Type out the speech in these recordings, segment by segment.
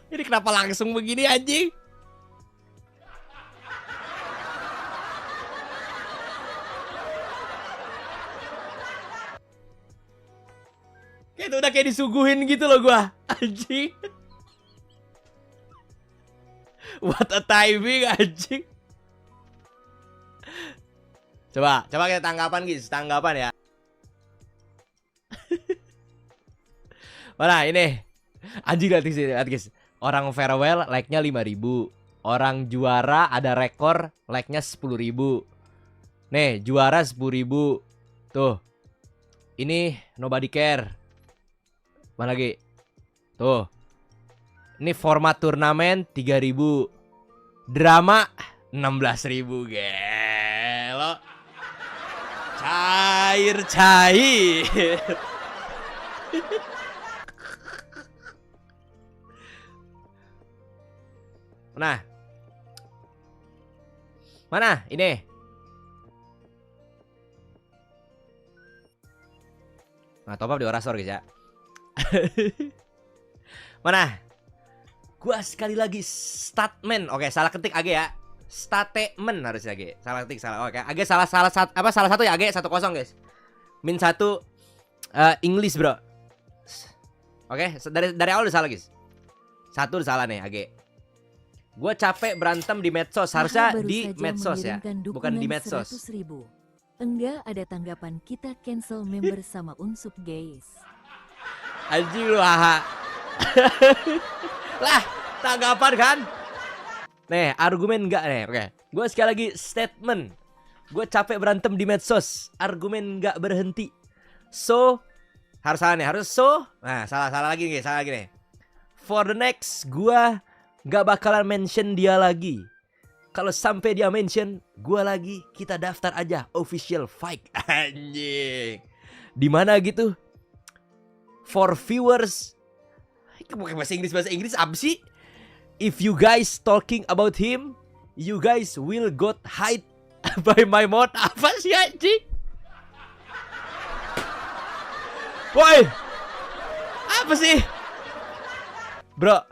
Ini kenapa langsung begini anjing? Kayak udah kayak disuguhin gitu loh gua. Anjing. What a timing anjing. Coba kita tanggapan guys, tanggapan ya. Mana ini? Anjing lihat guys. Orang farewell like-nya 5.000. Orang juara ada rekor like-nya 10.000. Nih, juara 10.000. Tuh. Ini nobody care. Mana lagi? Tuh. Ini format turnamen 3.000. Drama 16.000. Gelo. Cair. Mana? Ini. Nah, top up di Orasor guys ya. Mana? Gua sekali lagi statement. Oke, salah ketik Age ya. Statement harusnya Age. Salah ketik salah. Oke, Age salah satu ya Age 1-0 guys. Min 1 English, bro. Oke, dari awal udah salah guys. Satu udah salah nih Age. Gue capek berantem di medsos. Harusnya di medsos ya, bukan di medsos. Enggak ada tanggapan, kita cancel member sama Unsub guys. Anjing lu haha. Lah, tanggapan kan? Nih, argumen enggak nih. Oke. Gue sekali lagi statement. Gue capek berantem di medsos. Argumen enggak berhenti. So, harus salah nih, harus so. Nah, salah lagi nih, salah lagi nih. For the next, gue gak bakalan mention dia lagi. Kalau sampai dia mention gua lagi, kita daftar aja official fight. Anjing. Di mana gitu? For viewers. Bahasa Inggris apa sih? If you guys talking about him, you guys will got hide by my mouth. Apa sih anjing? Woi. Apa sih? Bro,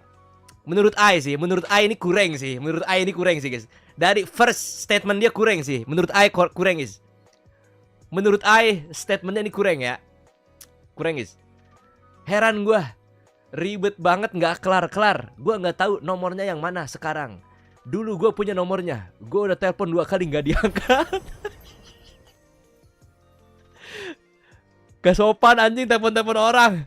menurut Ai ini kurang sih. Guys. Dari first statement dia kurang sih. Menurut Ai kurang guys. Menurut Ai statementnya ini kurang ya. Kurang guys. Heran gua. Ribet banget nggak kelar-kelar. Gua nggak tahu nomornya yang mana sekarang. Dulu gua punya nomornya. Gua udah telepon 2 kali nggak diangkat. Gak sopan anjing telepon orang.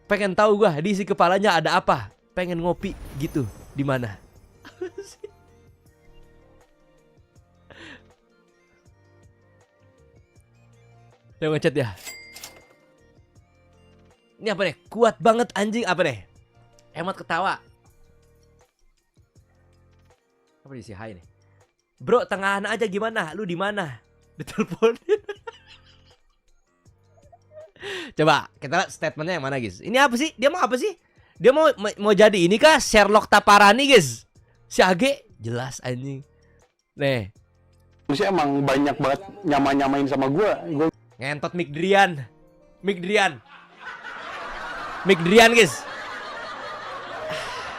Pengen tahu gua di isi kepalanya ada apa. Pengen ngopi gitu di mana? Yang ngechat ya. Ini apa nih? Kuat banget anjing apa nih? Hemat ketawa. Apa diisi hai nih? Bro, tengahan aja gimana? Lu di mana? Diteleponin. Coba kita lihat statementnya yang mana guys. Ini apa sih? Dia mau apa sih? Dia mau jadi ini kah? Sherlock Taparani guys. Si Age jelas anjing. Nih. Manusia emang banyak banget nyamain sama gue. Ngentot Mick Drian guys.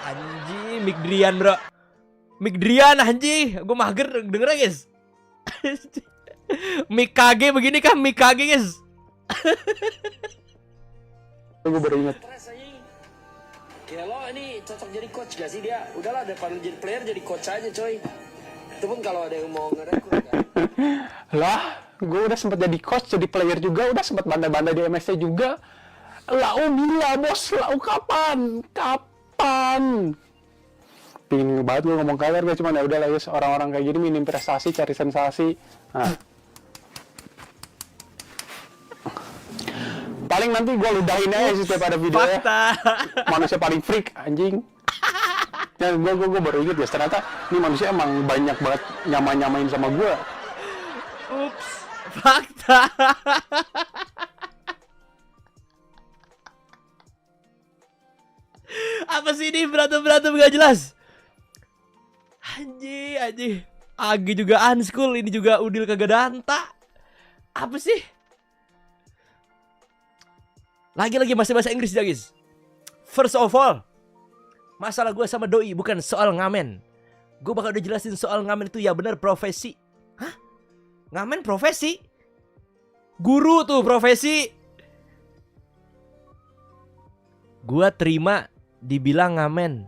Anjing Mick Drian bro. Mick Drian anjing. Gue mager dengernya guys. Mick KG begini kan Mick KG guys. Gue baru inget. Ya lo ini cocok jadi coach gak sih dia? Udahlah daripada jadi player jadi coach aja coy. Itu pun kalau ada yang mau ngerekrut kan. Lah, gue udah sempat jadi coach, jadi player juga, udah sempat banda-banda di MSC juga. Lau bila bos, lau kapan? Pingin banget gue ngomong kaler, gue cuman ya udah lah guys, orang-orang kayak gini minim prestasi, cari sensasi. Nah. Paling nanti gue ludahin aja sih setiap ada videonya. Manusia paling freak anjing. Ya gue baru inget ya, ternyata ini manusia emang banyak banget nyamain sama gue. Ups, fakta. Apa sih ini berantem gak jelas? Anjing. Agi juga unskool, ini juga Udil kagak danta. Apa sih? Lagi masih bahasa Inggris ya guys. First of all, Masalah gue sama doi bukan soal ngamen. Gue bakal udah jelasin soal ngamen itu ya bener profesi. Hah? Ngamen profesi? Guru tuh profesi. Gue terima dibilang ngamen.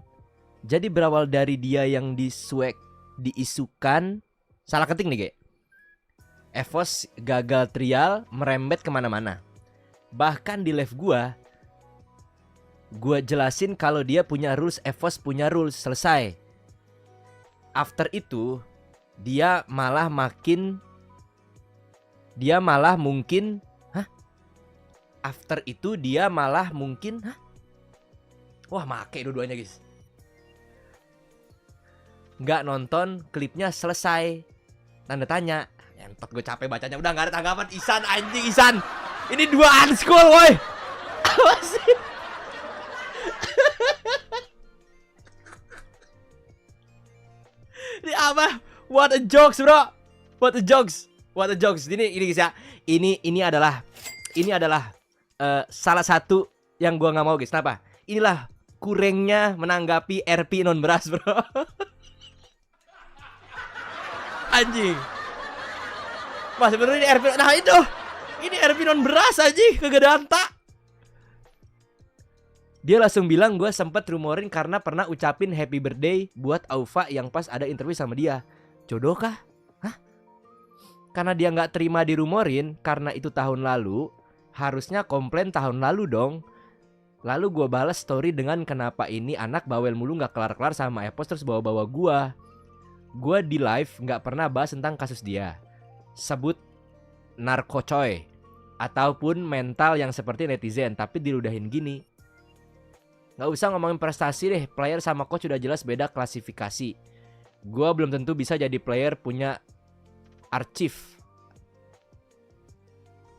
Jadi berawal dari dia yang disuek, diisukan. Salah ketik nih kayak Evos gagal trial, merembet kemana-mana. Bahkan di live gue jelasin kalau dia punya rules, Evos punya rules, selesai. After itu dia malah mungkin After itu dia malah mungkin wah make dua-duanya guys. Nggak nonton klipnya selesai. Tanda tanya. Entot gue capek bacanya. Udah nggak ada tanggapan. Isan anjing Isan. Ini 2 unschool woi. Apa sih? Ini apa? What a jokes bro. What a jokes. What a jokes. Ini guys ya. Ini adalah salah satu yang gue nggak mau guys. Kenapa? Inilah kurangnya menanggapi RP non beras bro. Anjing. Mas sebenarnya ini RP. Nah itu. Ini RP non beras anjing. Kagak ada anta. Dia langsung bilang gue sempet rumorin karena pernah ucapin happy birthday buat Aufa yang pas ada interview sama dia. Jodoh kah? Hah? Karena dia gak terima dirumorin karena itu tahun lalu. Harusnya komplain tahun lalu dong. Lalu gue balas story dengan kenapa ini anak bawel mulu gak kelar-kelar sama Epos terus bawa-bawa gue. Gue di live gak pernah bahas tentang kasus dia. Sebut narkocoy ataupun mental yang seperti netizen. Tapi diludahin gini. Gak usah ngomongin prestasi deh. Player sama coach udah jelas beda klasifikasi. Gue belum tentu bisa jadi player punya arsip.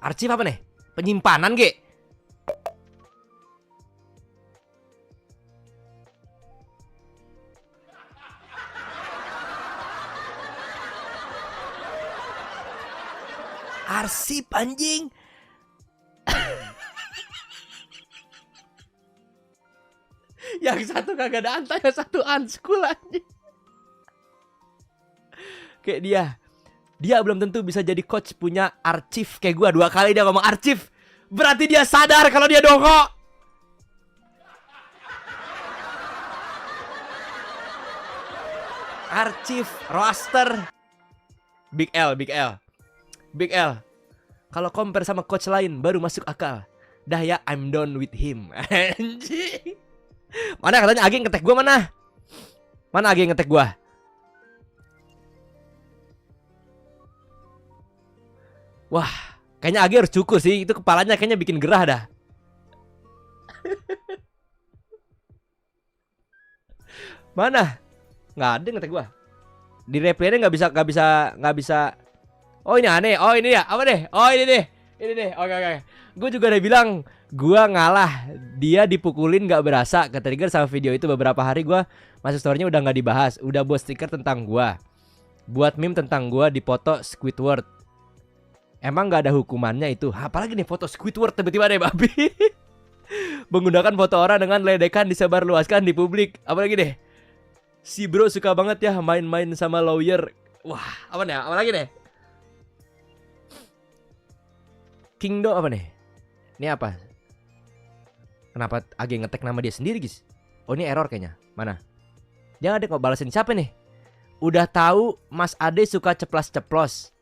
Arsip apa nih? Penyimpanan ge? Arsip anjing. Yang satu kagak ada anta, yang satu unschool anjing. Kayak dia belum tentu bisa jadi coach punya arsip kayak gua. 2 kali dia ngomong arsip. Berarti dia sadar kalau dia dongkok. Arsip, roster. Big L. Kalau compare sama coach lain baru masuk akal. Dah ya, I'm done with him. Anjing. Mana katanya Agi ngetek gue mana? Mana Agi ngetek gue? Wah, kayaknya Agi harus cukur sih. Itu kepalanya kayaknya bikin gerah dah. Mana? Nggak ada ngetek gue. Di replaynya nggak bisa. Oh ini aneh. Oh ini ya. Apa deh? Oh ini deh. Oke. Gue juga udah bilang gue ngalah. Dia dipukulin gak berasa. Ketrigger sama video itu beberapa hari gue masuk story-nya udah gak dibahas. Udah buat stiker tentang gue. Buat meme tentang gue dipoto Squidward. Emang gak ada hukumannya itu. Apalagi nih foto Squidward tiba-tiba deh babi. Menggunakan foto orang dengan ledekan disebarluaskan di publik. Apalagi deh. Si bro suka banget ya main-main sama lawyer. Wah apa nih? Apalagi deh. Kingdom apa nih? Ini apa? Kenapa Agi ngetek nama dia sendiri guys? Oh ini error kayaknya. Mana? Jangan deh kok balasin siapa nih? Udah tahu Mas Ade suka ceplas-ceplos.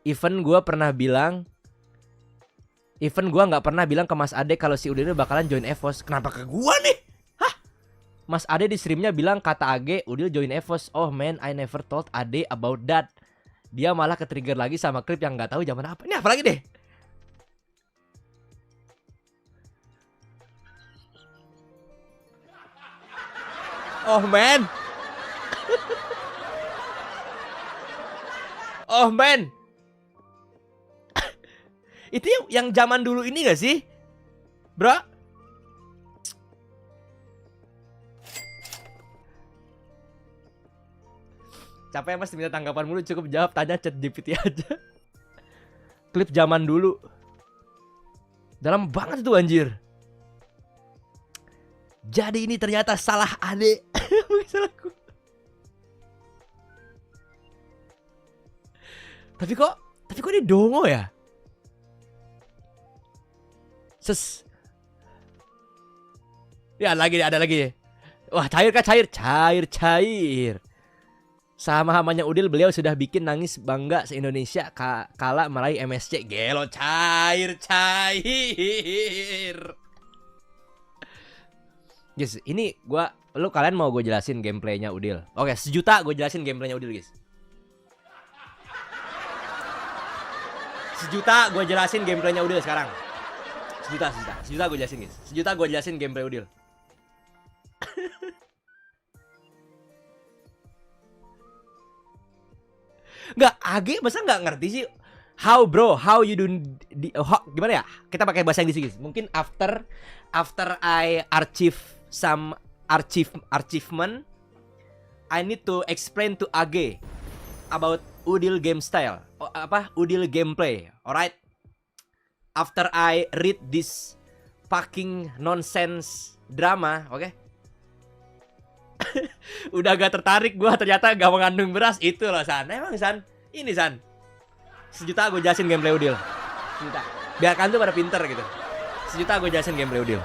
Even gue gak pernah bilang ke Mas Ade kalau si Udin bakalan join EVOS. Kenapa ke gue nih? Hah? Mas Ade di streamnya bilang kata Age Udil join EVOS. Oh man, I never told Ade about that. Dia malah ketrigger lagi sama klip yang gak tahu zaman apa. Ini apa lagi deh? Oh man. Oh man. Itu yang zaman dulu ini gak sih? Bro? Capek mas minta tanggapan mulu. Cukup jawab tanya chat GPT aja. Klip zaman dulu. Dalam banget tuh anjir. Jadi ini ternyata salah Ade. Bukan salahku. Tapi kok dia dongo ya? Ya ada lagi. Wah, cair. Sama hamanya Udil, beliau sudah bikin nangis bangga se-Indonesia kala meraih MSC. Gelo, cair. Guys, ini kalian mau gue jelasin gameplaynya Udil? Oke, 1 juta gue jelasin gameplaynya Udil, guys. 1 juta gue jelasin gameplaynya Udil sekarang. 1 juta gue jelasin, guys. 1 juta gue jelasin gameplay Udil. Nggak, Age masa nggak ngerti sih? How you do gimana ya? Kita pakai bahasa Inggris, guys. Mungkin after I achieve some achievement, I need to explain to Age about Udil game style. Udil gameplay. Alright. After I read this fucking nonsense drama, oke? Udah gak tertarik gue, ternyata gak mengandung beras. Itu loh, San. Emang, San? Ini, San. 1 juta gue jelasin gameplay Udil. 1 juta. Biarkan tuh pada pinter gitu. 1 juta gue jelasin gameplay Udil.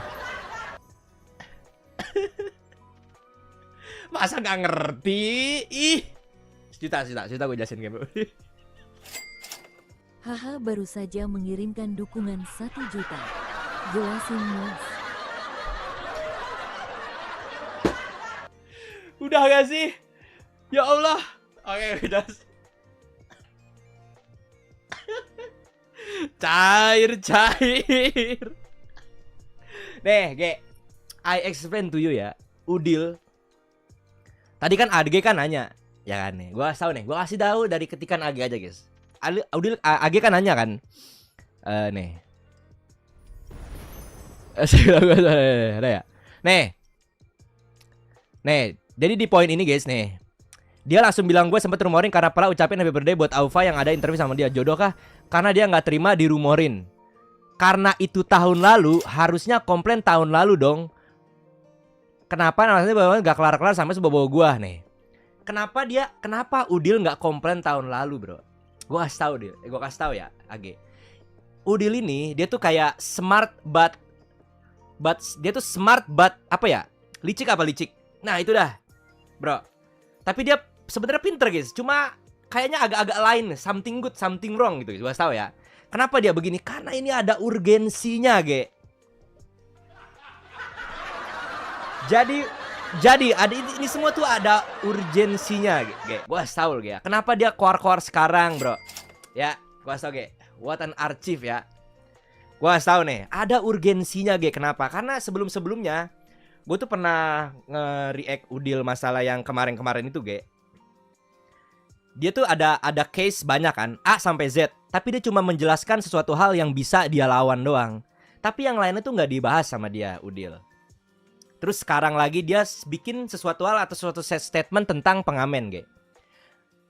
Masa gak ngerti? Ih. 1 juta gue jelasin gameplay Udil. Haha, baru saja mengirimkan dukungan 1 juta. Jelasin, Mas. Udah gak sih? Ya Allah. Oke, udah. Cair. Nih, I explain to you ya. Udil. Tadi kan AG kan nanya, ya kan nih. Gua kasih tahu dari ketikan AG aja, guys. Udil AG kan nanya kan. Nih. Ada ya? Nih, jadi di poin ini, guys, nih. Dia langsung bilang gue sempet rumorin karena pala ucapin happy birthday buat Aufa yang ada interview sama dia. Jodoh kah? Karena dia nggak terima dirumorin. Karena itu tahun lalu, harusnya komplain tahun lalu dong. Kenapa namanya bawa nggak kelar-kelar sampai sebawa gua nih? Kenapa Udil nggak komplain tahun lalu, bro? Gue kasih tahu ya, Age. Udil ini dia tuh kayak smart but dia tuh smart but apa ya? Licik. Nah, itu dah, bro. Tapi dia sebenarnya pinter, guys. Cuma kayaknya agak-agak lain, something good, something wrong gitu, guys. Gua tahu ya. Kenapa dia begini? Karena ini ada urgensinya, Ge. Jadi ada ini semua tuh ada urgensinya, Ge. Gua tahu, Ge. Kenapa dia keluar sekarang, bro? Ya, gua tahu, Ge. What an archive ya. Gua tahu nih, ada urgensinya, Ge. Kenapa? Karena sebelum-sebelumnya gue tuh pernah nge-react Udil masalah yang kemarin-kemarin itu, Ge. Dia tuh ada case banyak kan, A sampai Z. Tapi dia cuma menjelaskan sesuatu hal yang bisa dia lawan doang. Tapi yang lainnya tuh nggak dibahas sama dia, Udil. Terus sekarang lagi dia bikin sesuatu hal atau suatu statement tentang pengamen, Ge.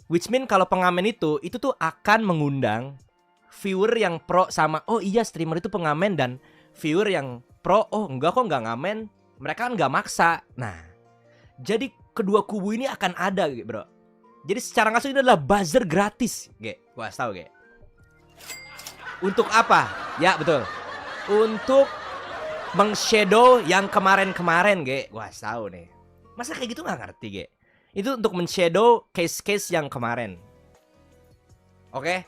Which mean kalau pengamen itu tuh akan mengundang viewer yang pro sama, oh iya streamer itu pengamen, dan viewer yang pro, oh enggak kok nggak ngamen. Mereka kan gak maksa. Nah, jadi kedua kubu ini akan ada, bro. Jadi secara langsung ini adalah buzzer gratis, Ge. Gua tahu, Ge. Untuk apa? Ya, betul. Untuk meng-shadow yang kemarin-kemarin, Ge. Gua tahu nih. Masa kayak gitu gak ngerti, Ge? Itu untuk men-shadow case-case yang kemarin. Oke?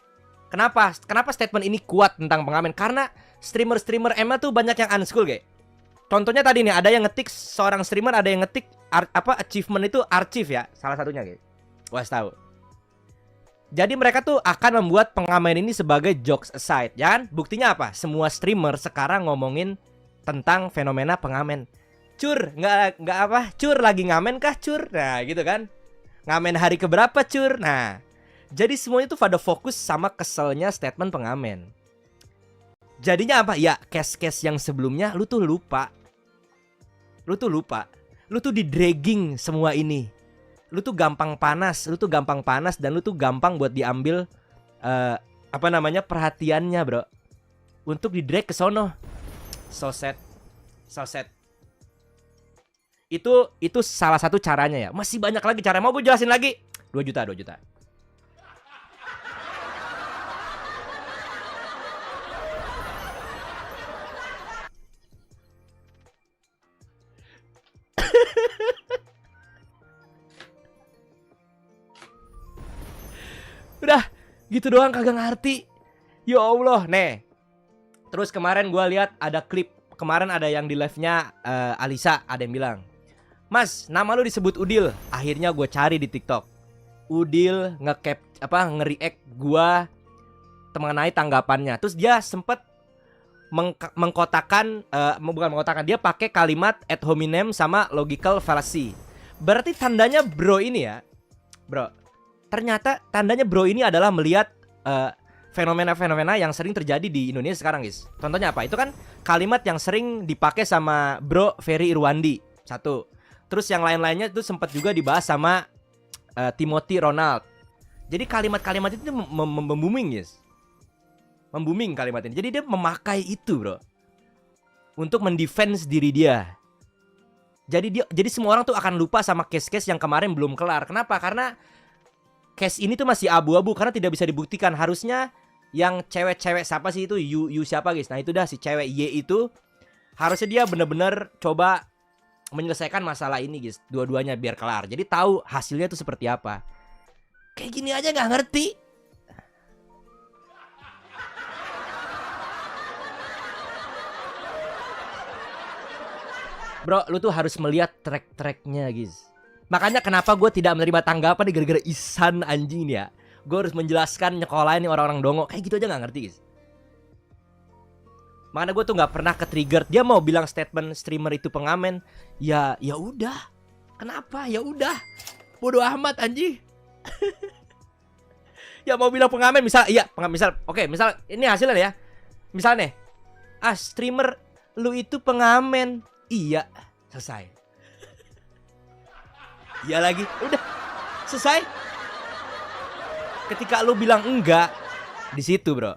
Kenapa statement ini kuat tentang pengamen? Karena streamer-streamer Emma tuh banyak yang unschool, Ge. Contohnya tadi nih, ada yang ngetik seorang streamer, ada yang ngetik achievement itu archive ya, salah satunya, guys. Gua tahu. Jadi mereka tuh akan membuat pengamen ini sebagai jokes aside, ya kan? Buktinya apa? Semua streamer sekarang ngomongin tentang fenomena pengamen. Cur, nggak apa? Cur lagi ngamen kah, Cur? Nah, gitu kan? Ngamen hari keberapa, Cur? Nah, jadi semuanya tuh pada fokus sama keselnya statement pengamen. Jadinya apa? Ya, case-case yang sebelumnya lu tuh lupa. Lu tuh di dragging semua ini. Lu tuh gampang panas dan lu tuh gampang buat diambil perhatiannya, bro. Untuk di drag ke sono. So sad. Itu salah satu caranya ya. Masih banyak lagi cara. Mau gue jelasin lagi? 2 juta. Udah, gitu doang kagak ngerti. Ya Allah, nih. Terus kemarin gua lihat ada klip. Kemarin ada yang di live-nya Alisa, ada yang bilang, "Mas, nama lu disebut Udil." Akhirnya gue cari di TikTok. Udil nge-react gua mengenai tanggapannya. Terus dia sempet mengkotakan, bukan mengkotakan, dia pakai kalimat ad hominem sama logical fallacy. Berarti tandanya bro ini ya, bro. Ternyata tandanya bro ini adalah melihat fenomena-fenomena yang sering terjadi di Indonesia sekarang, guys. Contohnya apa? Itu kan kalimat yang sering dipakai sama Bro Ferry Irwandi. 1. Terus yang lain-lainnya itu sempat juga dibahas sama Timothy Ronald. Jadi kalimat-kalimat itu membooming, guys. Membooming kalimat ini. Jadi dia memakai itu, bro, untuk mendefense diri dia. Jadi semua orang tuh akan lupa sama case-case yang kemarin belum kelar. Kenapa? Karena case ini tuh masih abu-abu karena tidak bisa dibuktikan. Harusnya yang cewek-cewek siapa sih itu? Yu siapa, guys? Nah, itu dah si cewek Y itu harusnya dia bener-bener coba menyelesaikan masalah ini, guys. Dua-duanya biar kelar. Jadi tahu hasilnya tuh seperti apa. Kayak gini aja nggak ngerti. Bro, lu tuh harus melihat track-tracknya, guys. Makanya kenapa gue tidak menerima tanggapan gara-gara Ihsan anjing ya. Gue harus menjelaskan nyekolahin nih orang-orang dongo. Kayak gitu aja gak ngerti, guys. Makanya gue tuh gak pernah ke-trigger. Dia mau bilang statement streamer itu pengamen. Ya udah. Kenapa? Ya udah. Bodoh amat anjing. Ya mau bilang pengamen misal, iya, oke, misal ini hasilnya ya. Misalnya, streamer lu itu pengamen. Iya, selesai. Iya lagi, udah selesai. Ketika lu bilang enggak, di situ, bro.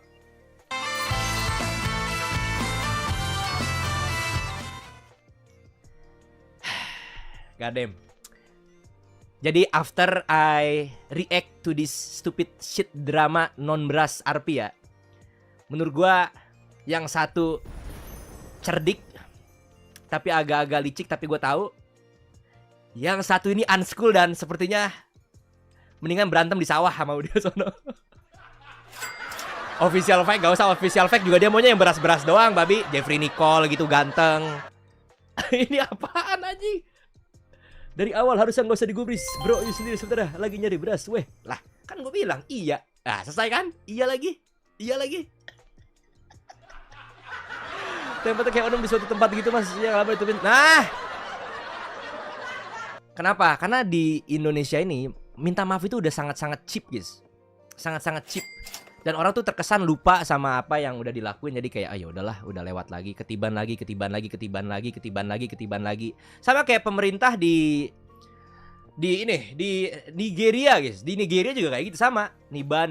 Goddamn. Jadi after I react to this stupid shit drama non-beras RP ya, menurut gua yang satu cerdik tapi agak-agak licik, tapi gue tahu yang satu ini unschool dan sepertinya mendingan berantem di sawah sama dia sono. Official fake, gak usah official fake juga, dia maunya yang beras-beras doang, babi. Jeffrey Nicole gitu ganteng. Ini apaan anjing? Dari awal harusnya gak usah digubris. Bro, you sendiri sebentar lagi nyari beras. Weh, lah kan gue bilang iya. Selesai kan? Iya lagi. Tempatnya kayak orang di suatu tempat gitu, mas. Ya lama itu. Nah, kenapa? Karena di Indonesia ini minta maaf itu udah sangat-sangat cheap, guys. Sangat-sangat cheap. Dan orang tuh terkesan lupa sama apa yang udah dilakuin. Jadi kayak ya udahlah, udah lewat lagi, ketiban lagi. Sama kayak pemerintah di Nigeria, guys. Di Nigeria juga kayak gitu sama. Niban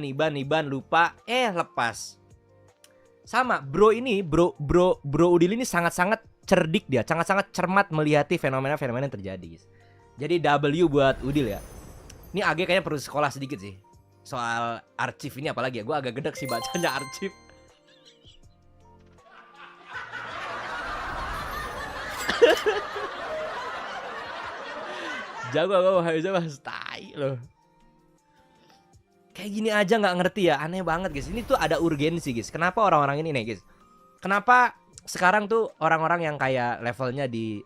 lupa, lepas. Sama, bro Udil ini sangat-sangat cerdik dia, sangat-sangat cermat melihati fenomena-fenomena yang terjadi, guys. Jadi W buat Udil ya. Ini Ag kayaknya perlu sekolah sedikit sih soal arsip ini, apalagi ya. Gue agak gedek sih bacanya arsip. Jago tai loh. Kayak gini aja nggak ngerti ya, aneh banget, guys. Ini tuh ada urgensi, guys. Kenapa orang-orang ini nih, guys? Kenapa sekarang tuh orang-orang yang kayak levelnya di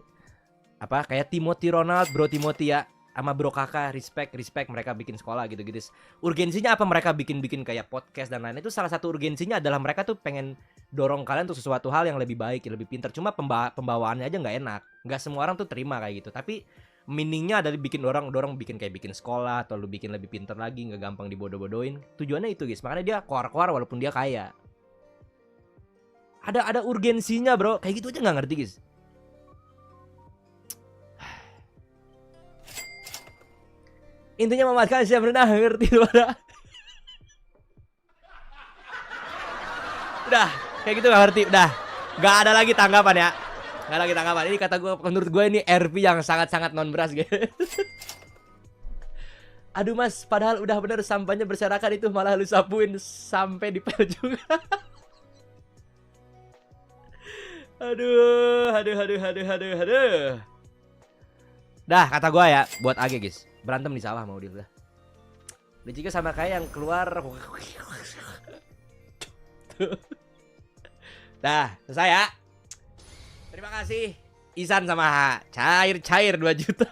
kayak Timothy Ronald, Bro Timothy ya, sama Bro Kakak, respect mereka bikin sekolah gitu-gitu. Urgensinya apa mereka bikin kayak podcast dan lain-lain? Itu salah satu urgensinya adalah mereka tuh pengen dorong kalian untuk sesuatu hal yang lebih baik, lebih pintar. Cuma pembawaannya aja nggak enak. Nggak semua orang tuh terima kayak gitu. Tapi meaningnya adalah bikin dorong bikin sekolah atau lu bikin lebih pintar lagi, nggak gampang dibodoh-bodohin. Tujuannya itu, guys. Makanya dia keluar walaupun dia kaya. Ada urgensinya, bro. Kayak gitu aja nggak ngerti, guys. Intinya memakan siapa pernah ngerti udah kayak gitu nggak ngerti, udah nggak ada lagi tanggapan ya. Nggak lagi tanggapan. Ini kata gue, menurut gue ini RP yang sangat-sangat non beras guys. Aduh mas, padahal udah bener sampahnya berserakan itu malah lu sapuin sampai dipel juga. Aduh. Dah kata gue ya, buat AG guys, berantem di sawah mau dia udah. Dia sama kayak yang keluar. Dah, selesai ya. Terima kasih Isan sama cair 2 juta.